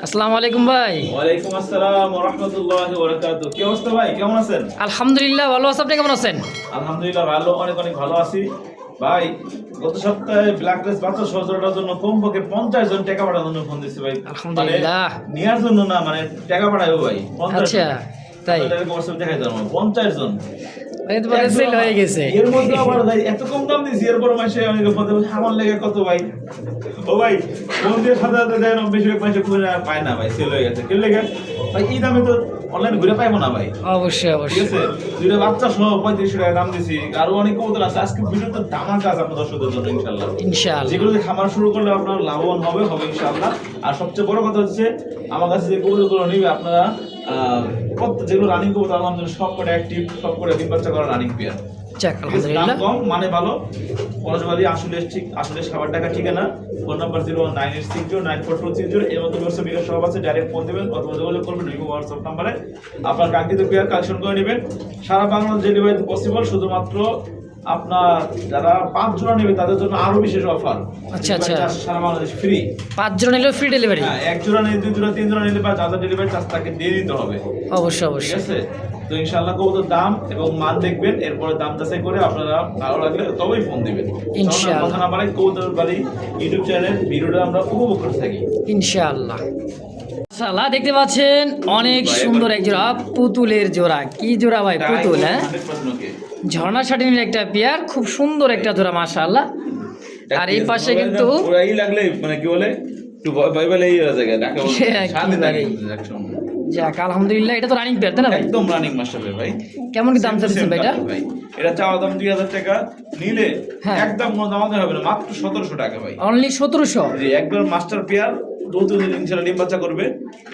আসসালামু আলাইকুম ভাই। ওয়ালাইকুম আসসালাম ওয়া রাহমাতুল্লাহি ওয়া বারাকাতুহু। কি অবস্থা ভাই, কেমন আছেন? আলহামদুলিল্লাহ ভালো আছি, আপনি কেমন আছেন? আলহামদুলিল্লাহ ভালো, অনেক অনেক ভালো আছি ভাই। গত সপ্তাহে ব্ল্যাক রেস বাচ্চা সহযোগিতার জন্য কমপক্ষে 50 জন টাকা পাঠানোর জন্য ফোন দিছি ভাই। আলহামদুলিল্লাহ। নেয়ার জন্য না, মানে টাকা পাঠাবো ভাই 50 আচ্ছা তাই, টাকা হোয়াটসঅ্যাপ দেখাই দাও 50 জন। এই তো বলে সেল হয়ে গেছে। এর মধ্যে আবার ভাই এত কম দাম দিছি, এরপর মাসে অনেক ফোন দেব আমার লেগে কত ভাই। ও ভাই ফোন দিয়ে সাথে সাথে দেন, বেশিরভাগ মাসে ঘুরে আর পায় না ভাই, সেল হয়ে গেছে। কি লেগে ভাই এই দামে তো অনলাইন ঘুরে পাইবো না ভাই। অবশ্যই ঠিক অবশ্যই। আছে, দুইটা বাচ্চা সহ 35 টাকা দাম দিছি। আরো অনেক কবুতর আছে, আজকে ভিডিওতে ধামাকা আছে আপনার দর্শকদের জন্য ইনশাআল্লাহ। ইনশাআল্লাহ যেগুলো দিয়ে খামার শুরু করলে আপনার লাভবান হবে ইনশাআল্লাহ। আর সবচেয়ে বড় কথা হচ্ছে আমার কাছে যে কবুতরগুলো নিবে আপনারা যেগুলো রানিং কবুতর আলহামদুলিল্লাহ সব কটা অ্যাক্টিভ, সব করে ডিম বাচ্চা করা রানিং পেয়ার। যাক দাম আলহামদুলিল্লাহ। কম মানে ভালো। পরশবাড়ি আসলে খাবার টাকা ঠিকানা, ফোন নাম্বার 01986094260। এর মধ্যে ব্যবসা বিকাশ সব আছে, ডাইরেক্ট ফোন দেবেন অথবা যোগাযোগ করবেন হোয়াটসঅ্যাপ নাম্বারে। আপনার কাঙ্ক্ষিত পেয়ার কালেকশন করে নেবেন। সারা বাংলাদেশ ডেলিভারি পসিবল, শুধুমাত্র আপনার যারা 5 জোড়া নেবে তাদের জন্য আরো বিশেষ অফার। আচ্ছা আচ্ছা, সারা বাংলাদেশ ফ্রি। 5 জন নিলে ফ্রি ডেলিভারি? হ্যাঁ, 1 জোড়া নিলে 2 জোড়া 3 জোড়া নিলে বা যাদের ডেলিভারি চার্জ তাকে দিয়ে দিতে হবে। অবশ্যই ঠিক অবশ্যই। আছে, তো ইনশাআল্লাহ কবুতর দাম এবং মান দেখবেন, এরপরে দাম যাচাই করে আপনারা ভালো লাগলে তবেই ফোন দিবেন ইনশাআল্লাহ। কথা না বাড়াই, কবুতর বাড়ি ইউটিউব চ্যানেল ভিডিওটা আমরা উপভোগ করতে থাকি ইনশাআল্লাহ। মাশাআল্লাহ, দেখতে পাচ্ছেন অনেক সুন্দর এক জোড়া পুতুলের জোড়া। কি জোড়া ভাই? পুতুল, হ্যাঁ, 100% ওকে। ঝর্ণা শাটিনের একটা পেয়ার, খুব সুন্দর একটা জোড়া মাশাআল্লাহ। আর এই পাশে কিন্তু পুরাই লাগলে মানে কি বলে একটু ভয় ভয় এই জায়গা ঢাকা শান্তি লাগে। যাক আলহামদুলিল্লাহ, এটা তো রানিং পেয়ার তাই না ভাই? একদম রানিং মাস্টার ভাই। কেমন কি দাম চাচ্ছেন ভাই এটা? ভাই এটা চাওয়া দাম 2000 টাকা, নিলে হ্যাঁ। একদম কোনো দাম হবে না, মাত্র 1700 টাকা ভাই। অনলি 1700? জি, একবার মাস্টার পেয়ার দ্রুত ইনশাআল্লাহ ডিম বাচ্চা করবে।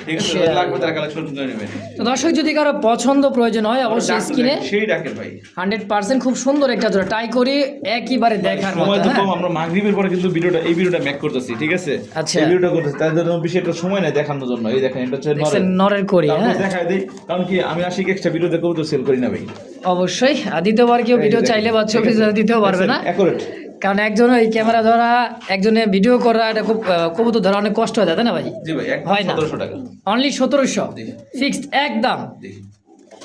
ঠিক আছে, ইনশাআল্লাহ। লাগবে তার কালেকশন করে নেবেন। তো দর্শক যদি কারো পছন্দ প্রয়োজন হয় অবশ্যই স্ক্রিনে সেই ডাকেন ভাই। 100% খুব সুন্দর একটা জোড়া টাই করি, একইবারে দেখার মতো। সময় তো হ্যাঁ? কম, আমরা মাগরিবের পরে কিন্তু এই ভিডিওটা মেক করতেছি। ঠিক আছে, আচ্ছা। এই ভিডিওটা করতেছি তার জন্য বেশি একটা সময় নাই দেখানোর জন্য। এই দেখেন এটা হচ্ছে দেখছেন নরের করি, হ্যাঁ দেখাই দেই, কারণ কি আমি আশিক এক্সট্রা ভিডিও দেখবো তো সেল করি না ভাই। অবশ্যই। আর দ্বিতীয়বার কেউ ভিডিও চাইলে বা ছবি দিতেও পারবে না, অ্যাকুরেট। কারণ একজন এই ক্যামেরা ধরা, একজনে ভিডিও করা, এটা খুব কবুতর ধরা অনেক কষ্ট হয়ে যায় তাই না ভাই? জি ভাই, একদম হয় না। 1700 টাকা অনলি 1700 জি। ফিক্সড একদম। জি।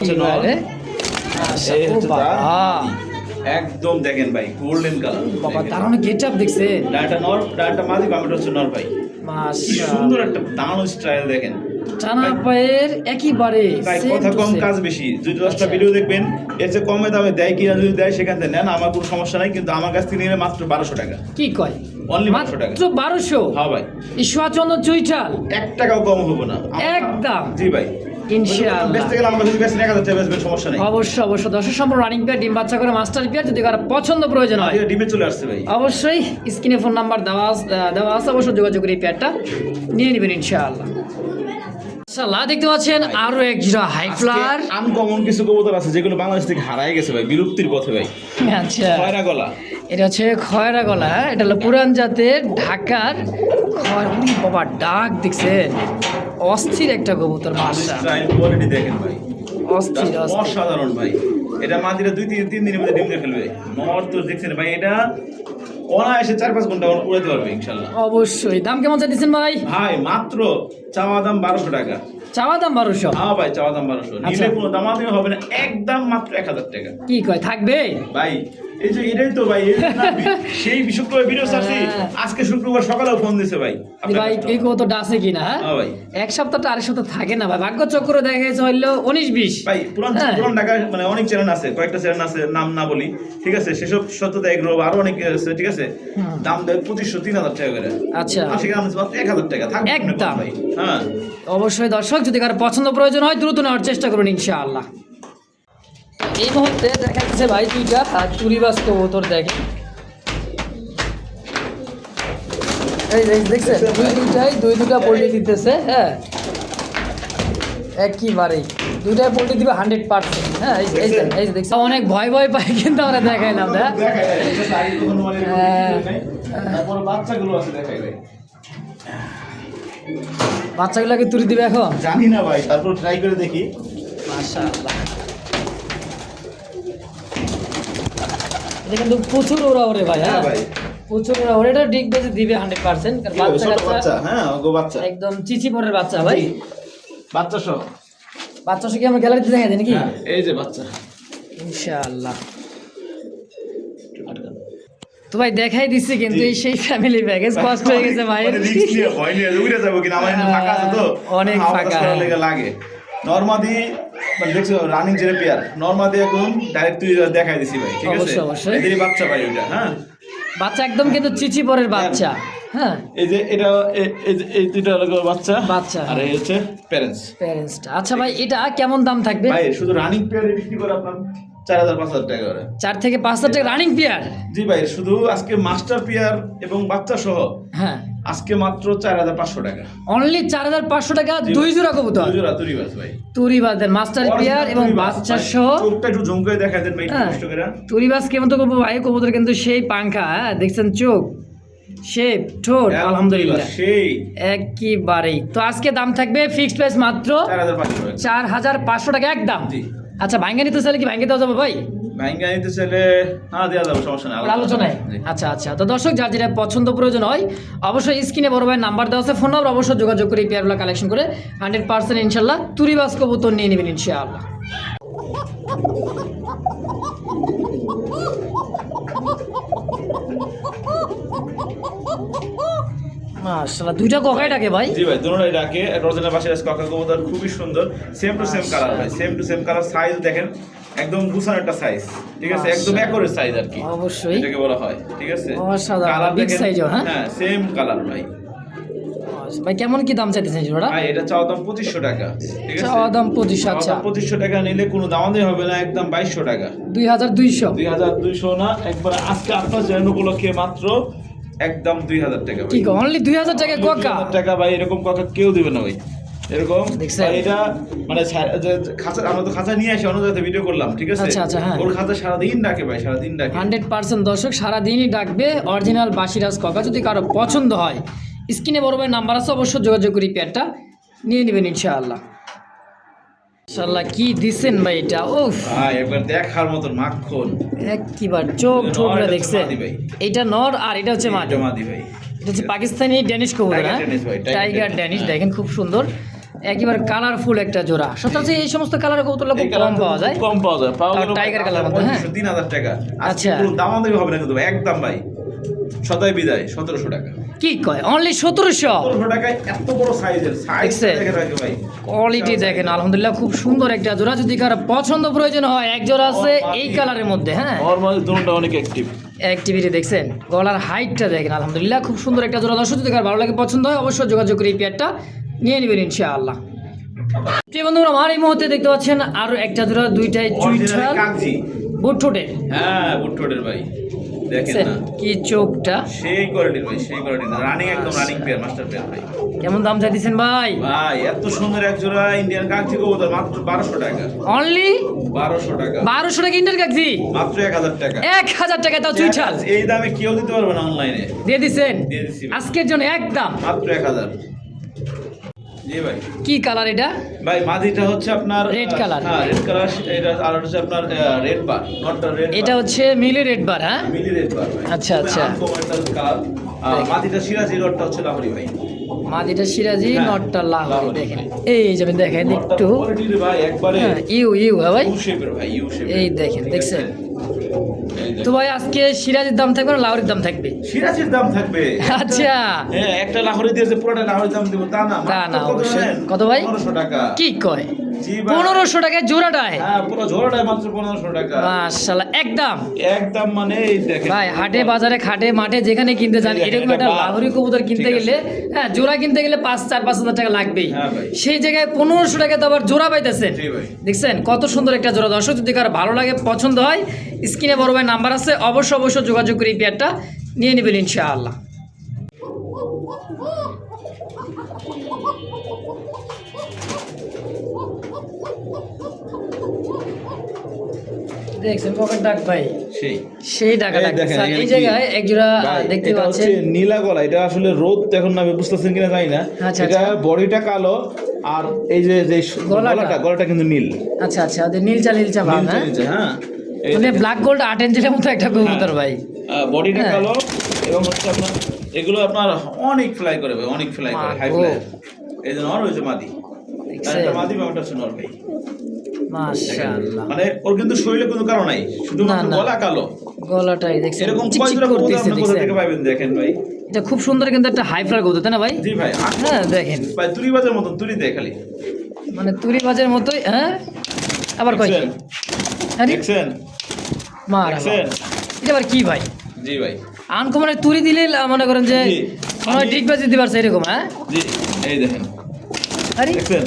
এইবারে আচ্ছা, এই ও হচ্ছে তার বাবা একদম দেখেন ভাই, গোল্ডেন কালার। বাবা, তার অনেক গেটআপ দেখছেন? ডাটা নর, ডাটা মাদি, বামেটা হচ্ছে নর ভাই। কি মাশাআল্লাহ, সুন্দর একটা দারুণ স্টাইল দেখেন। টানা পায়ের একেবারে ভাই same কথা to কম same। কাজ বেশি। যদি 10টা আচ্ছা। ভিডিও দেখবেন, এর চেয়ে কমে দামে দেয় কিনা যদি দেয় সেখান থেকে নেন, আমার কোনো সমস্যা নাই। কিন্তু আমার কাছ থেকে নিলে মাত্র 1200 টাকা। কি কয়? Only 1200 টাকা। মাত্র 1200? হ্যাঁ ভাই, ঈশ্বরচন্দ্র চুইঠাল 1 টাকাও কম হবে না একদম। জি ভাই, ইনশাআল্লাহ। বেচতে গেলে আমার কাছে বেচতে 1000 টাকা বেচবেন, সমস্যা নাই। অবশ্যই অবশ্যই। দর্শক সম্পূর্ণ রানিং পেয়ার, ডিম বাচ্চা করে মাস্টার পেয়ার। যদি কারো পছন্দ প্রয়োজন হয় আজকে ডিমে চলে আসছে ভাই। অবশ্যই স্ক্রিনে ফোন নাম্বার দেওয়া আছে, অবশ্যই যোগাযোগ করে এই পেয়ারটা নিয়ে নেবেন ইনশাআল্লাহ। ইনশাআল্লাহ, দেখতে পাচ্ছেন আরো এক জোড়া হাই ফ্লার। আনকমন কিছু কবুতর আছে যেগুলো বাংলাদেশ থেকে হারায় গেছে ভাই, বিলুপ্তির পথে ভাই। আচ্ছা, খয়রা গলা। এটা হচ্ছে খয়রা গলা, এটা হলো পুরান জাতের ঢাকার বাবা, ডাক দেখছেন, অস্থির একটা কবুতর মাশা, স্টাইল কোয়ালিটি দেখেন ভাই, অস্থির অস্থির। অসাধারণ ভাই। এটা মাদিরা 2-3 দিনের মধ্যে ডিম দিয়ে ফেলবে। নর তো দেখছেন ভাই, এটা অনায়াসে 4-5 ঘন্টা উড়াতে পারবে ইনশাআল্লাহ। অবশ্যই। দাম কেমন চাইতেছেন ভাই? ভাই মাত্র চাওয়া দাম 1200 টাকা। চাওয়া দাম 1200? হ্যাঁ ভাই, চাওয়া দাম 1200। আচ্ছা। নিলে কোনো দামাদামি হবে না, একদম মাত্র 1000 টাকা। কি কয়, থাকবে ভাই এই যে এটাই তো ভাই, এই যে না, সেই শুক্রবার ভিডিও ছাড়ছি, হ্যাঁ। আজকে শুক্রবার সকালেও ফোন দিছে ভাই। ভাই এই কতটা আছে কিনা? হ্যাঁ হ্যাঁ ভাই। এক সপ্তাহটা আরেক সপ্তাহ থাকে না ভাই, ভাগ্য চক্র দেখা গেছে হইলো 19-20। ভাই পুরান হ্যাঁ। পুরান ঢাকায় মানে অনেক চ্যানেল আছে, কয়েকটা চ্যানেল আছে, নাম না বলি। ঠিক আছে, সেসব সত্যতা এগ্রো আরো অনেক আছে। ঠিক আছে, দাম দেয় 2500-3000 টাকা করে। আচ্ছা, সেখানে মাত্র 1000 টাকা থাকবে একদম। ভাই। হ্যাঁ, অবশ্যই দর্শক যদি কারো পছন্দ প্রয়োজন হয় দ্রুত নেওয়ার চেষ্টা করুন ইনশাআল্লাহ। এই মুহূর্তে দেখা যাচ্ছে ভাই দুইটা চুরিবাজ কবুতর দেখেন, এই দেখছেন দুইটা পোল্ট্রি দিতেছে। হ্যাঁ, একইবারেই দুইটাই পোল্ট্রি দিবে 100%। হ্যাঁ, এই যে দেখছেন, অনেক ভয় পাই কিন্তু আমরা দেখাইলাম না। তারপর বাচ্চাগুলো আছে দেখাই ভাই। বাচ্চাগুলোকে তুলি দিবে এখন? জানি না ভাই, তারপর ট্রাই করে দেখি। মাশাআল্লাহ, এটা কিন্তু প্রচুর ওরা ওরে ভাই। হ্যাঁ হ্যাঁ ভাই, প্রচুর ওটা ডিগ বেজে দিবে 100%, কারণ কি হবে, বাচ্চা ছোট কাচ্চা বাচ্চা, হ্যাঁ ওগো বাচ্চা, একদম চিচি পরের বাচ্চা ভাই। জি, বাচ্চা সহ। বাচ্চা সে কি আমরা গ্যালারিতে দেখা যায় নাকি? হ্যাঁ, এই যে বাচ্চা। ইনশাআল্লাহ। তো ভাই দেখাই দিচ্ছি কিন্তু এই সেই ফ্যামিলি প্যাকেজ কষ্ট হয়ে গেছে ভাই। মানে রিস্ক নিয়ে ভয় নিয়ে উড়ে যাবো কিনা, আমার এখানে ফাঁকা আছে তো, অনেক হাওয়া ফাঁকা, বাতাস করার লেগে লাগে। নরমাদি মানে দেখছো রানিং যে পেয়ার, নরমাদি একদম ডাইরেক্ট তুই দেখাই দিছি ভাই, ঠিক আছে? অবশ্যই, অবশ্যই। এদেরই বাচ্চা ভাই ওইটা, হ্যাঁ বাচ্চা একদম কিন্তু চিচি পরের বাচ্চা। হ্যাঁ, এই যে এটা এই দুইটা হলো বাচ্চা, বাচ্চা, আর এই হচ্ছে প্যারেন্টস। প্যারেন্টসটা। আচ্ছা ভাই, এটা কেমন দাম থাকবে? ভাই শুধু রানিং পেয়ারে বিক্রি করে আপনার 4,000-5,000 টাকা করে। 4 থেকে 5,000 টাকা রানিং পেয়ার। জি ভাই, শুধু আজকে মাস্টার পেয়ার এবং বাচ্চা সহ হ্যাঁ, আজকে মাত্র 4,500 টাকা। অনলি 4,500 টাকা, 2 জোড়া কবুতর। 2 জোড়া তুরিবাজ ভাই, তুরিবাজের মাস্টার পেয়ার এবং বাচ্চা সহ। চোখটা একটু জুম করে দেখাই দেন ভাই, একটু হ্যাঁ, কষ্ট করে। তুরিবাজ কেমন তো করবো ভাই, কবুতর কিন্তু সেই পাংখা, হ্যাঁ দেখছেন চোখ, শেপ, ঠোঁট, আলহামদুলিল্লাহ সেই একেবারেই। তো আজকে দাম থাকবে ফিক্সড প্রাইস মাত্র 4,500 টাকা একদম। জি। আচ্ছা, ভাঙ্গা নিতে চাইলে কি ভাঙ্গা দেওয়া যাবে ভাই? ভাইঙ্গা নিতে চাইলে হ্যাঁ দেওয়া যাবে, সমস্যা নেই, আলোচনায়। জি। আচ্ছা আচ্ছা, তো দর্শক যার যেটা পছন্দ প্রয়োজন হয় অবশ্যই স্ক্রিনে বড় ভাইয়ের নাম্বার দেওয়া আছে, ফোন নাম্বার অবশ্যই যোগাযোগ করে এই পেয়ারগুলো কালেকশন করে 100% ইনশাল্লাহ তুরিবাজ কবুতর নিয়ে নেবেন ইনশাআল্লাহ। মাশাআল্লাহ, দুইটা ককাই ডাকে ভাই। জি ভাই, দুটোই ডাকে। রোজানা পাশে কাকা কবুতর খুবই সুন্দর, সেম টু সেম কালার ভাই, same to same colour, size দেখেন একদম গুছানো একটা সাইজ, ঠিক আছে? একদম একরের সাইজ আর কি, অবশ্যই এটাকে বলা হয়, ঠিক আছে? অসাধারণ, কালার big দেখেন, size ও, হ্যাঁ? হ্যাঁ সেম কালার ভাই। ভাই কেমন কি দাম চাইতেছেন জোড়া? ভাই এটা চাওয়া দাম 2500 টাকা, ঠিক আছে? চাওয়া দাম 25, আচ্ছা। 2500 টাকা নিলে কোনো দামাদামি হবে না, একদম 2200 টাকা। 2200। 2200 না, একবার আজকে আপনার জন্য উপলক্ষে মাত্র একদম 2000 টাকা কি ভাই। অনলি 2000 টাকা কোকা? 2000 টাকা ভাই, এরকম কথা কেউ দিবে না ভাই, এরকম। দেখছেন? ভাই এটা মানে খাঁচা, আমরা তো খাঁচা নিয়ে আসি অন্য জায়গাতে ভিডিও করলাম, ঠিক আছে? আচ্ছা, আচ্ছা, হ্যাঁ। ওর খাঁচা সারাদিন ডাকে ভাই, সারাদিন ডাকে। 100% দর্শক সারাদিনই ডাকবে অরিজিনাল বাসিরাজ কাকা। যদি কারো পছন্দ হয় স্ক্রিনে বড় ভাই নাম্বার আছে, অবশ্যই যোগাযোগ করি পেয়ারটা নিয়ে নেবেন ইনশাআল্লাহ। ইনশাআল্লাহ কি দিছেন ভাই এটা, উফ ভাই একবার দেখার মতন মাখন। একবার চোখ ঠোঁটগুলো দেখছেন? মাদি ভাই। এটা নর আর এটা হচ্ছে মাদি। এটা মাদি ভাই। এটা হচ্ছে পাকিস্তানি ড্যানিশ কবুতর, টাইগার হ্যাঁ ড্যানিশ ভাই, টাইগার টাইগার ড্যানিশ, ড্যানিশ, হ্যাঁ। দেখেন খুব সুন্দর, একেবারে কালারফুল একটা জোড়া। সত্যি এই সমস্ত কালারের কবুতরগুলো খুব এই কালার কম পাওয়া যায়। কম পাওয়া যায়, পাওয়া আর গেল টাইগার কালার মধ্যে, হ্যাঁ। 3000 টাকা। আচ্ছা। আচ্ছা, কোনো দামাদামি হবে না কিন্তু ভাই, একদম ভাই সদাই বিদায় 1700 টাকা। কি কয় অনলি 1700? 1700 টাকায় এত বড় সাইজের, সাইজ দেখছেন? দেখেন আগে ভাই, কোয়ালিটি দেখেন, আলহামদুলিল্লাহ খুব সুন্দর একটা জোড়া। যদি কারো পছন্দ প্রয়োজন হয়, এক জোড়া আছে এই কালারের মধ্যে, হ্যাঁ নরমাল দুটোটা অনেক অ্যাক্টিভ। অ্যাক্টিভিটি দেখছেন, গলার হাইটটা দেখেন, আলহামদুলিল্লাহ খুব সুন্দর একটা জোড়া। দর্শক যদি কারো ভালো লাগে পছন্দ হয় অবশ্যই যোগাযোগ করে এই পেয়ারটা নিয়ে নেবেন ইনশাআল্লাহ। প্রিয় বন্ধুরা, আমার এই মুহূর্তে দেখতে পাচ্ছেন আরো একটা জোড়া, দুইটাই চুইঠাল কাগজি, বুটঠোঁটের। হ্যাঁ বুটঠোঁটের ভাই, দেখেন না কি চোখটা, সেই কোয়ালিটির ভাই, সেই কোয়ালিটির রানিং, একদম রানিং পেয়ার, মাস্টার পেয়ার ভাই। কেমন দাম চাইতেছেন ভাই? ভাই এত সুন্দর এক জোড়া ইন্ডিয়ান কাগজি কবুতর মাত্র 1200 টাকা। অনলি 1200 টাকা, 1200 টাকা ইন্টার কাগজি, মাত্র 1000 টাকা। 1000 টাকা তাও চুইঠাল এই দামে কেউ দিতে পারবে না অনলাইনে, দিয়ে দিছেন দিয়ে দিছি ভাই। আজকের জন্য একদম মাত্র 1000। জি ভাই। কি কালার এটা? ভাই মাদিটা হচ্ছে আপনার Red color। হ্যাঁ রেড কালার, এটা আর হচ্ছে আপনার রেড বার, নটটা রেড। এটা হচ্ছে মিলি রেড বার, হ্যাঁ মিলি রেড বার ভাই। আচ্ছা, আচ্ছা। কালার। মাদিটা সিরাজি, নটটা হচ্ছে লাহোরি ভাই। মাদিটা সিরাজি, হ্যাঁ, নটটা লাহোরি। লাহোরি দেখেন ভাই। এই যাবেন, দেখেন নটটার একটু, কোয়ালিটি ভাই একবারে হ্যাঁ ইউ ইউ, হ্যাঁ ভাই ইউ শেপের ভাই, ইউ শেপের। এই দেখেন, ঠিক দেখছেন? আছে? এই দেখেন। তো ভাই আজকে সিরাজের দাম থাকবে না লাহোরির দাম থাকবে? সিরাজির দাম থাকবে। আচ্ছা, হ্যাঁ, একটা লাহোরি দিয়েছে, পুরোটা লাহোরি দাম দিব তা না, তা না, মাত্র কত অবশ্যই। জানেন? কত ভাই? 1500 টাকা। কি কয় জি ভাই। 1500 টাকায় জোড়াটায়? হ্যাঁ, পুরো জোড়াটাই মাত্র 1500 টাকা। মাশাআল্লাহ, একদম একদম মানে এই দেখেন ভাই, হাটে বাজারে খাটে মাঠে যেখানে কিনতে যান, এই দেখেন, এরকম এটা একটা বাদ। লাহোরি কবুতর কিনতে ঠিক আছে। গেলে, হ্যাঁ জোড়া কিনতে গেলে 4-5 হাজার টাকা লাগবেই। হ্যাঁ ভাই। সেই জায়গায় 1500 টাকা তো আবার জোড়া পাইতেছেন। জি ভাই। দেখছেন কত সুন্দর একটা জোড়া। দর্শক যদি কারো ভালো লাগে পছন্দ হয় স্ক্রিনে বড় ভাই নাম্বার আছে, অবশ্যই যোগাযোগ করে এই পেয়ারটা নিয়ে নেবেন ইনশাআল্লাহ। দেখছেন কখন ডাক ভাই, সেই ডাকা এই ডাক। দেখেন, স্যার, এখানে এই কি? জায়গায় এক জোড়া ভাই, দেখতে এটা পাচ্ছেন, হচ্ছে নীলা গলা, এটা আসলে রোদ তো এখন আমি বুঝতেছেন কিনা জানি না। আচ্ছা, এটা আচ্ছা। বডিটা কালো, আর এই যে গলাটা কিন্তু নীল। আচ্ছা আচ্ছা, ওদের নীলচা ভাব, নীলচে হ্যাঁ নিচে, হ্যাঁ। এই মানে ব্ল্যাক গোল্ড 8 ইঞ্চের মতো একটা কবুতর ভাই। বডিটা হ্যাঁ। কালো এবং হচ্ছে আপনার এগুলো আপনার অনেক ফ্লাই করে ভাই, অনেক ফ্লাই করে, হাই মাগো। ফ্লাই। এই যে নর হয়েছে মাদি, দেখছেন? একটা মাদি ব্যাপারটা হচ্ছে নর ভাই। মাশাআল্লাহ, মানে ওর কিন্তু শরীরে কোনো কারণ নাই, শুধুমাত্র না, না। গলা কালো। গলাটাই দেখছেন এরকম চিকচিক কয়জোড়া কবুতর করতেছে, আপনি কোথা দেখছেন? থেকে পাবেন দেখেন ভাই। এটা খুব সুন্দর কিন্তু একটা হাই ফ্লার কবুতর, তাই না ভাই? জি ভাই, হ্যাঁ দেখেন, ভাই তুরি বাজার মতন তুরি দেয় খালি। মানে তুরি বাজের মতোই। হ্যাঁ, আবার কয় দেখছেন? আরে দেখছেন? মার দেখছেন? এটা আবার কি ভাই? জি ভাই, আনকমনে তুরি দিলে মনে করেন যে জি। মনে হয় ঠিক বাজে দিতে পারছে এরকম। হ্যাঁ, জি এই দেখেন, আরে দেখছেন?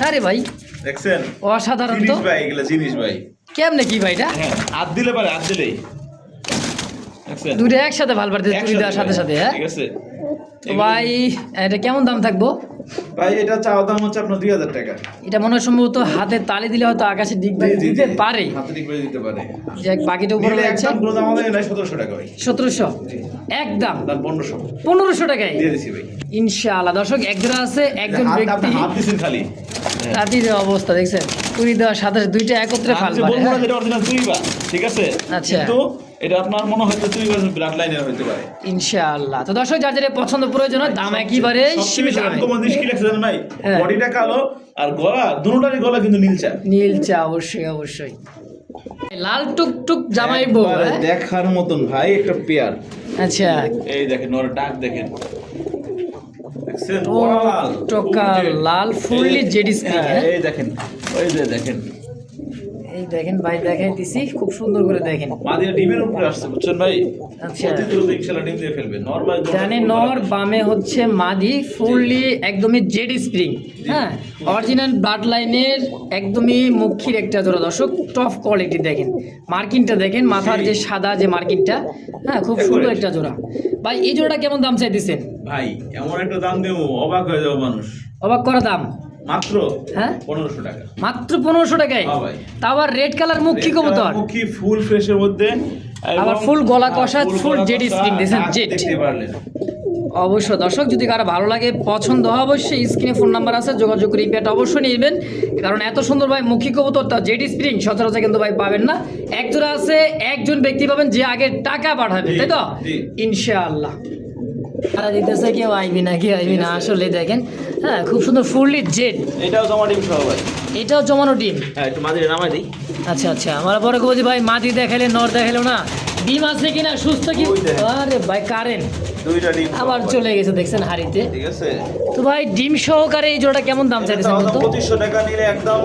আরে ভাই দেখছেন? অসাধারণ তো। জিনিস ভাই, এগুলা জিনিস ভাই। কেমনে কি ভাইটা? হ্যাঁ, হাত দিলে পারে, হাত দিলেই। দেখছেন? দুটো একসাথে ভাল পারতে তুরি দেওয়ার সাথে সাথে। হ্যাঁ ঠিক আছে। তো ভাই এটা কেমন দাম থাকবো? ভাই এটা চাওয়া দাম হচ্ছে আপনার 2000 টাকা। এটা মনে হয় সম্ভবত হাতে তালি দিলে হয়তো আকাশে ডিগ জি, জি, দিতে জি। পারে। হাতে ঠিক করে দিতে পারে। যে বাকিটা উপরে নিলে রয়েছে একদম পুরো দাম আমাদের নাই 1700 টাকা ভাই। 1700 জি। একদম দাম 1500 1500 টাকায় দিয়ে দিছি ভাই। ইনশাআল্লাহ। দর্শক একজোড়া আছে, একজন হাত- ব্যক্তি আপনি হাত দিছেন খালি। তাঁতির অবস্থা দেখছেন, তুলি দেওয়ার সাথে সাথে দুইটা একত্রে ফাল আমি যে পারে। বলবো না হ্যাঁ? যে এটা অরিজিনাল তুইবা, ঠিক আছে? আচ্ছা। কিন্তু এটা আপনার মনে হয়তো তুইবা ব্লাড লাইনের হইতে পারে। ইনশাআল্লাহ। তো দর্শক যার যেটা পছন্দ প্রয়োজন হয় দাম একেবারে সীমিত হবে। আনকমন জিনিস কি লাগছে জানেন ভাই? হ্যাঁ। বডিটা কালো আর গলা, দুটোটারই গলা কিন্তু নীলচা। নীলচা, অবশ্যই অবশ্যই। লাল টুকটুক জামাই বউ। একবারে হ্যাঁ? দেখার মতন ভাই একটা পেয়ার। আচ্ছা, এই দেখেন ওর ডাক দেখেন। দেখছেন? ও, বড় লাল, টকা ওই যে- লাল, fully এই- jade skin, হ্যাঁ, হ্যাঁ? এই দেখেন, ওই যে দেখেন। এই দেখেন ভাই, দেখাই দিছি খুব সুন্দর করে দেখেন। মাদিরা ডিমের উপরে আসছে, বুঝছেন ভাই? আচ্ছা। প্রতি দ্রুত ইনশাআল্লাহ ডিম দিয়ে ফেলবে। নরমাল ডানে নর, বামে হচ্ছে মাদি, ফুললি একদমই জেড স্প্রিং। হ্যাঁ, অরিজিনাল ব্লাড লাইনের একদমই মুখির একটা জোড়া। দর্শক টপ কোয়ালিটি দেখেন, মার্কিনটা দেখেন, মাথার যে সাদা যে মার্কিনটা। হ্যাঁ, খুব সুন্দর একটা জোড়া। ভাই এই জোড়াটা কেমন দাম চাইতেছেন? ভাই এমন একটা দাম দেবো অবাক হয়ে যাবো মানুষ। অবাক করা দাম। মাত্র হ্যাঁ, 1500 টাকা। মাত্র 1500 টাকায়। হ্যাঁ ভাই। তা আবার রেড কালার মুখী রেড কবুতর, কালার মুখী, ফুল ফ্রেশের মধ্যে আবার এবং- ফুল গলা কষা, ফুল ফুল গলা জেড কষা, স্প্রিং দেখছেন, দাগ জেড। দেখতে পারলেন। অবশ্য দর্শক যদি কারো ভালো লাগে, পছন্দ হয়, অবশ্যই স্ক্রিনে ফোন নাম্বার আছে, যোগাযোগ করে এই পেয়ারটা অবশ্যই নেবেন। কারণ এত সুন্দর ভাই মুখী কবুতরটা জেড স্প্রিং সচরাচর কিন্তু ভাই পাবেন না। এক জোড়া আছে, একজন ব্যক্তি পাবেন যে আগে টাকা পাঠাবে, জি, তাই তো? জি। ইনশাআল্লাহ। তারা দিতেছে কেউ আইবি না, কেউ আইবি না, আসলে দেখেন। হ্যাঁ, খুব সুন্দর ফুললি জেড। এটাও জমা ডিম সহ ভাই। এটাও জমানো ডিম। হ্যাঁ, একটু মাঝে নামাই দিই। আচ্ছা আচ্ছা, আমার পরে কবো যে ভাই মাদি দেখাইলে নর দেখাইলো না, ডিম আছে কিনা, সুস্থ কি? ওই দেখেন। আরে ভাই কারেন্ট দুইটা ডিম সহ আবার ভাই। চলে গেছে দেখছেন হাড়িতে। ঠিক আছে। তো ভাই ডিম সহকারে এই জোড়াটা কেমন দাম চাইতেছেন বলতো? 2500 টাকা নিলে একদম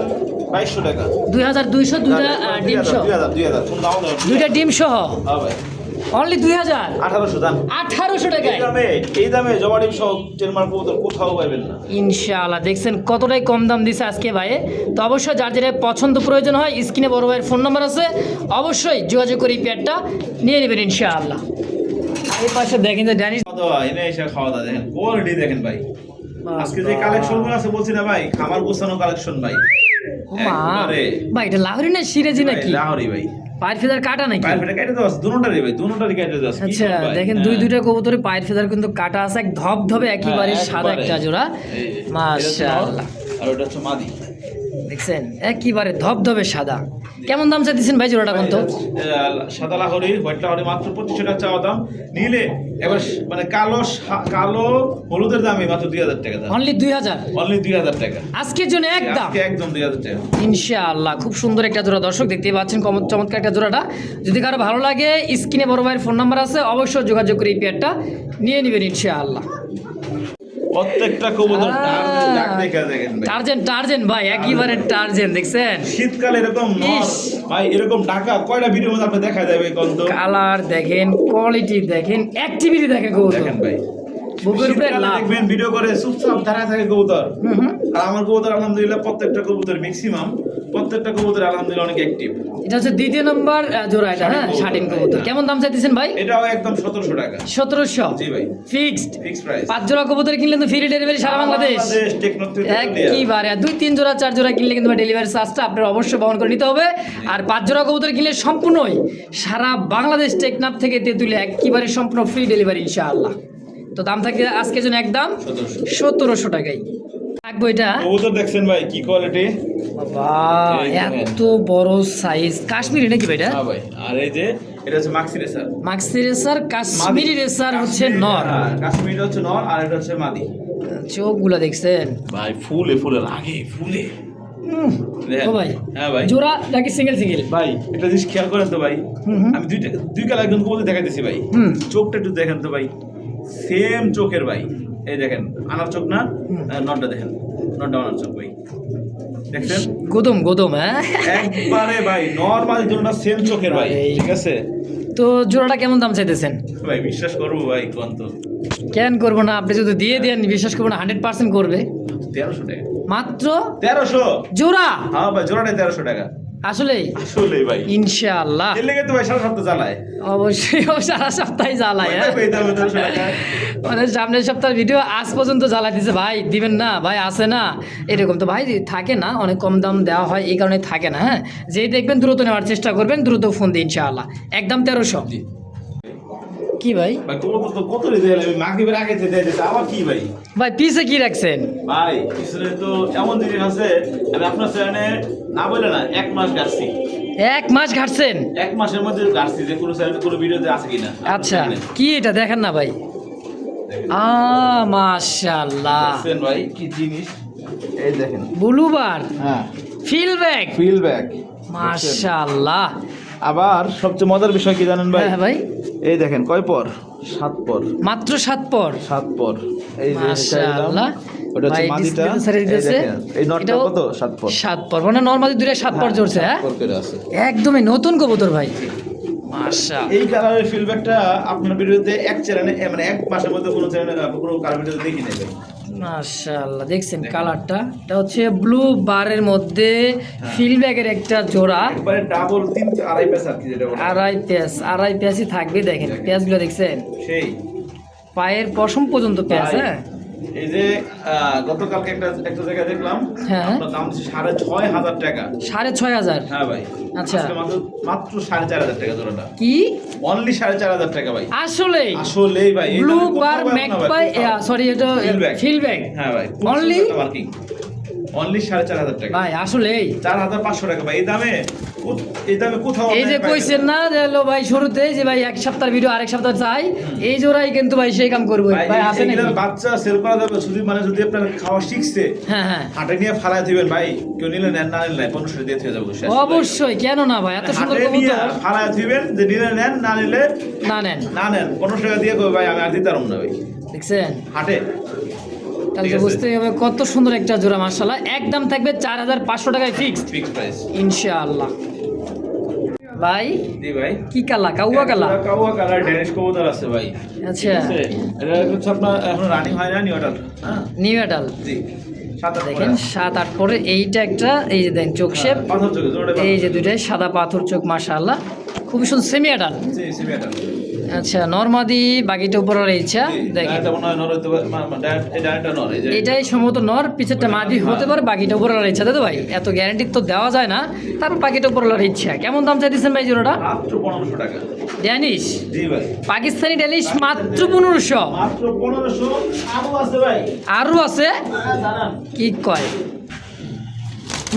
2200 টাকা। 2200 দুইটা ডিম সহ, 2000 কোন দাম দেবেন? দুইটা ডিম সহ হ্যাঁ ভাই। অনলি 2000, 1800 দাম। 1800 টাকায়। এই দামে জমা ডিম সহ চেলমার কবুতর কোথাও পাবেন না। ইনশাআল্লাহ। দেখছেন কতটাই কম দাম দিছে আজকে ভাই। তো অবশ্যই যার যেটা পছন্দ প্রয়োজন হয়, স্ক্রিনে বড় ভাইয়ের ফোন নাম্বার আছে, অবশ্যই যোগাযোগ করে এই পেয়ারটা নিয়ে নেবেন ইনশাআল্লাহ। এই পাশে দেখেন যে ড্যানিশ খাওয়া দাওয়া এনে এসে খাওয়া দাওয়া দেখেন, কোয়ালিটি দেখেন ভাই। আজকে যে কালেকশন গুলো আছে বলছি না ভাই, খামার গোছানো কালেকশন ভাই। একবারে। ভাই এটা লাহোরি না সিরাজি নাকি? লাহোরি ভাই। পায়ের ফেদার কাটা নাকি? পায়ের ফেটে কেটে দেওয়া আছে, দুটোটারই ভাই, দুটোটারই কেটে দেওয়া আছে। কি আচ্ছা ভাই? দেখেন হ্যাঁ। দুইটা কবুতরের পায়ের ফেদার কিন্তু কাটা আছে, এক ধবধবে একেবারে হ্যাঁ, সাদা একবারে। একটা জোড়া। এই যে, এটা হচ্ছে নর, মাশাআল্লাহ। আর ওটা হচ্ছে মাদি। দেখছেন একেবারে ধবধবে সাদা। কেমন দাম চাইতেছেন ভাই জোড়াটা কোন তো? সাদা লাহোরি, হোয়াইট লাহোরি মাত্র 2500 টাকা চাওয়া দাম। নিলে এবার মানে কালো হলুদের দামই মাত্র 2000 টাকা দাম। অনলি 2000, অনলি 2000 টাকা। আজকের জন্য একদম আজকে একদম 2000 টাকা। ইনশাআল্লাহ। খুব সুন্দর একটা জোড়া দর্শক, দেখতেই পাচ্ছেন চমৎকার একটা জোড়াটা। যদি কারো ভালো লাগে, স্ক্রিনে বড় ভাইয়ের ফোন নাম্বার আছে, অবশ্যই যোগাযোগ করে এই পেয়ারটা নিয়ে নেবেন ইনশাআল্লাহ। প্রত্যেকটা কবুতর ডাক দেখে দেখেন ভাই। টার্জেন ভাই, একেবারে টার্জেন দেখছেন। শীতকালে এরকম নর ইস। ভাই, এরকম ঢাকা কয়টা ভিডিওর মধ্যে আপনি দেখা যাবে কত কালার দেখেন, কোয়ালিটি দেখেন, অ্যাক্টিভিটি দেখেন কবুতর। দেখেন ভাই। বুকের উপরে শীতকালে লাভ। দেখবেন ভিডিও করে চুপচাপ দাঁড়ায় থাকে কবুতর। হুম হুম। আর আমার কবুতর আলহামদুলিল্লাহ প্রত্যেকটা কবুতর ম্যাক্সিমাম প্রত্যেকটা কবুতর আলহামদুলিল্লাহ অনেক অ্যাক্টিভ। এটা হচ্ছে দ্বিতীয় নম্বর জোড়া এটা। হ্যাঁ, শাটিন কবুতর। কেমন দাম চাইতেছেন ভাই? এটাও একদম 1700 টাকা। 1700 জি ভাই, ফিক্সড। Fix price. 5 জোড়া কবুতর কিনলে তো ফ্রি ডেলিভারি সারা বাংলাদেশ। একইবারে। আর 2-3 জোড়া 4 জোড়া কিনলে কিন্তু ডেলিভারি চার্জটা আপনার অবশ্যই বহন করে নিতে হবে। আর 5 জোড়া কবুতর কিনলে সম্পূর্ণই সারা বাংলাদেশ টেকনাফ থেকে তেঁতুলে একেবারে সম্পূর্ণ ফ্রি ডেলিভারি ইনশাআল্লাহ। তো দাম থাকে আজকের জন্য একদম 1700 টাকায় থাকবো এটা। কবুতর দেখছেন ভাই কি কোয়ালিটি। বাবা এত বড় সাইজ, কাশ্মীরি নাকি ভাই এটা? হ্যাঁ ভাই। আর এই যে এটা হচ্ছে Maksi racer. Maksi racer, Kashmiri racer হচ্ছে নর, কাশ্মীরি হচ্ছে নর, আর এটা হচ্ছে মাদি। চোখগুলো দেখছেন ভাই ফুলে ফুলে লাগে, ফুলে। ও ভাই, হ্যাঁ ভাই, জোড়া নাকি সিঙ্গেল সিঙ্গেল? ভাই একটা জিনিস খেয়াল করেন তো ভাই, হুম। আমি দুই কালার একদম বলতে দেখাইতেছি ভাই, চোখটা একটু দেখেন তো ভাই, সেম চোখের ভাই। এই দেখেন আনার চোখ না, নটটা দেখেন, নটটা আনার চোখ ভাই, দেখছেন গোদম গোদম, হ্যাঁ একবারে ভাই নরমাল জোড়াটা সেম চোখের ভাই, ঠিক আছে। তো জোড়াটা কেমন দাম চাইতেছেন ভাই বিশ্বাস করবো ভাই, কোন তো কেন করবো না? আপনি যদি দিয়ে দেন বিশ্বাস করবো না, 100% করবে। 1300 টাকা মাত্র 1300 জোড়া? হ্যাঁ ভাই, জোড়াটাই 1300 টাকা। আসলেই আসলে ভাই ইনশাআল্লাহ এর লেগে তো ভাই সারা সপ্তাহ চালায়, অবশ্যই সারা সপ্তাহে জ্বালায়, হ্যাঁ ওই দাম 1300 টাকা। মানে সামনের সপ্তাহের ভিডিও আজ পর্যন্ত জ্বালাই দিছে ভাই, দিবেন না ভাই? আসে না এরকম তো ভাই, থাকে না, অনেক কম দাম দেওয়া হয় এই কারণে থাকে না। হ্যাঁ, যেই দেখবেন দ্রুত নেওয়ার চেষ্টা করবেন, দ্রুত ফোন দিন ইনশাআল্লাহ। একদম 1300। জি কি ভাই? ভাই কত তো কত রে দিলে, মাগরিবের আগে যে দিয়ে দিতে আবার কি ভাই? ভাই পিছে কি রাখছেন? ভাই পিছনে তো এমন জিনিস আছে, আমি আপনার চ্যানেলে না বলে না 1 মাস গাছছি, 1 মাস ঘাটছেন? 1 মাসের মধ্যে গাছছি, যে কোনো চ্যানেলে কোনো ভিডিওতে আছে কিনা। আচ্ছা, কি এটা দেখেন না ভাই? মাশাআল্লাহ, দেখছেন ভাই কি জিনিস, এই দেখেন ব্লুবার হ্যাঁ, ফিলব্যাক, ফিলব্যাক মাশাআল্লাহ। আবার সবচেয়ে মজার বিষয় কি জানেন ভাই? হ্যাঁ ভাই, এই দেখেন কয় পর, 7 পর, মাত্র 7 পর, 7 পর। এই যে মাশাআল্লাহ। ওটা হচ্ছে ভাই, মাদিটা, ডিসপ্লেতে ছেড়ে এই দিতেছে। দেখেন এই নটটা এটাও কত, 7 পর, 7 পর, মানে নরমালি দুইটা 7 পর জড়ছে। হ্যাঁ, 7 পর করে আছে। একদমই নতুন কবুতর ভাই, মাশাআল্লাহ। এই কালারের ফিলব্যাকটা আপনার ভিডিওতে এক চ্যানেলে মানে 1 মাসের মধ্যে কোনো চ্যানেলে কোনো কালার ভিডিওতে দেখি নাই ভাই। মাশাআল্লাহ, দেখছেন কালারটা? এটা হচ্ছে ব্লু বারের মধ্যে ফিলব্যাগের একটা জোড়া, একবারে ডাবল 3-2.5 পেস আর কি, যেটা বলে আড়াই পেঁয়াজই থাকবে। দেখেন পেঁয়াজগুলো দেখছেন, সেই পায়ের পশম পর্যন্ত পেঁয়াজ। ভাই, হ্যাঁ, এই যে গতকালকে একটা জায়গায় দেখলাম, হ্যাঁ। আপনার দাম হচ্ছে 6,500 টাকা। 6,500? হ্যাঁ ভাই, আচ্ছা। আজকে মাত্র 4,500 টাকা জোড়াটা, কি অনলি 4,500 টাকা ভাই। আসলেই আসলেই ভাই, এই ব্লু দামে কোথাও বার পাবেন না ভাই, ম্যাকপাই, কোথাও। সরি এটা Fieldback। ফিলব্যাগ। হ্যাঁ ভাই, Only? মার্কিং অনলি 4,500 টাকা ভাই আসলেই 4,500 টাকা ভাই, এই দামে কোথাও এই যে আপনি পাইবেন কইছেন না যে হলো ভাই শুরুতে যে ভাই 1 সপ্তাহের ভিডিও আরেক সপ্তাহ চাই, এই জোড়াই কিন্তু ভাই সেই কাম করবো ভাই, ভাই। আছে নাকি? এগুলার বাচ্চা সেল করা যাবে শুধু, মানে যদি আপনার খাওয়া শিখছে হ্যাঁ হ্যাঁ, হাটে নিয়ে ফালায় দিবেন ভাই, কেউ নিলে নেন, না নিলে 1500 দিয়ে থেকে যাবো, শেষ। অবশ্যই, কেন না ভাই? এত সুন্দর হাটে নিয়ে কবুতর ফালায় দিবেন, যে নিলে নেন, না নিলে না নেন। 1500 টাকা দিয়ে কই ভাই আমি আর দিতে পারবো না ভাই দেখছেন? হাটে। তাহলে ঠিক আছে। বুঝতে হবে কত সুন্দর একটা জোড়া। মাশাআল্লাহ, একদম থাকবে 4,500 টাকায় ফিক্সড ফিক্স প্রাইস ইনশাআল্লাহ। ভাই জি ভাই, কি কালা? কাউয়া কালা? কাউয়া কালার ড্যানিশ কবুতর আছে ভাই। আচ্ছা, ঠিক আছে? এটা হচ্ছে আপনার এখন রানিং হয় না, নিউ অর্ডার। হ্যাঁ নিউ অ্যাডাল। জি, 7-8 দেখেন 7-8 পরে এইটা একটা, এই যে দেন চোখ শেপ, পাথর চোখে জোড়াটা এই যে দুইটাই সাদা পাথর চোখ। মাশাআল্লাহ, খুবই সুন্দর সেমি অ্যাডাল। জি, সেমি অর্ডার। আচ্ছা, নরমাদি বাকিটা উপরে ইচ্ছা। দেখেন এটা মনে হয় নর হইতে পারে, এটা নর, এই যে এটাই সম্ভবত নর, পিছেরটা মাদি হতে পারে, বাকিটা উপরে ইচ্ছা। তাই তো ভাই? এত গ্যারান্টি তো দেওয়া যায় না, তারপর বাকিটা উপরে ইচ্ছা। কেমন দাম চাইতেছেন ভাই জোড়াটা? মাত্র 1500 টাকা। ড্যানিশ জি ভাই, পাকিস্তানি ড্যানিশ মাত্র 1500? মাত্র 1500। আরো আছে ভাই, আরও আছে? জানান কি কয়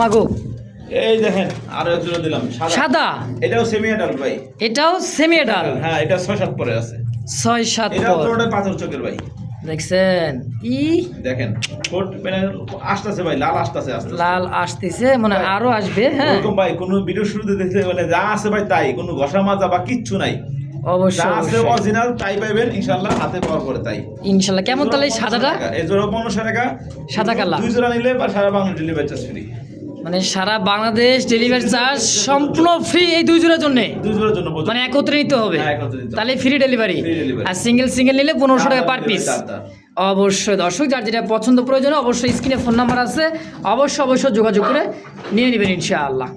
মাগো? এই দেখেন আরো একজোড়া দিলাম সাদা, এটাও সেমি অ্যাডাল্ট ভাই। এটাও সেমি অ্যাডাল। হ্যাঁ, এটা 6-7 পরে আছে। 6-7 এটাও পর। পুরোটা পাথর চোখের ভাই। দেখছেন? দেখেন ঠোঁট মানে আসতেছে ভাই, লাল আসতেছে, আসতেছে লাল আসতেছে, মানে আরো আসবে। হ্যাঁ, এরকম ভাই কোনো ভিডিও শুরুতে দেখতে মানে যা আছে ভাই তাই, কোনো ঘষা মাজা বা কিচ্ছু নাই, যা অবশ্যই আছে অবশ্যই। অরিজিনাল তাই পাইবেন ইনশাআল্লাহ, হাতে পাওয়ার পরে তাই। ইনশাল্লাহ। কেমন তাহলে এই সাদাটা? এই জোড়া 1500 টাকা, সাদা কালার। 2 জোড়া নিলে বা সারা বাংলা ডেলিভারি চার্জ ফ্রি। মানে সারা বাংলাদেশ ডেলিভারি চার্জ সম্পূর্ণ ফ্রি এই 2 জোড়ার জন্য? 2 জোড়ার জন্য মানে একত্রে নিতে হবে? হ্যাঁ, একত্রে নিতে হবে। তাহলে ফ্রি ডেলিভারি। Free delivery। আর সিঙ্গেল নিলে 1500 টাকা পার পিস। চারটা। অবশ্যই দর্শক, যার যেটা পছন্দ প্রয়োজন অবশ্যই স্ক্রিনে ফোন নাম্বার আছে, অবশ্যই যোগাযোগ করে নিয়ে নেবেন ইনশাআল্লাহ।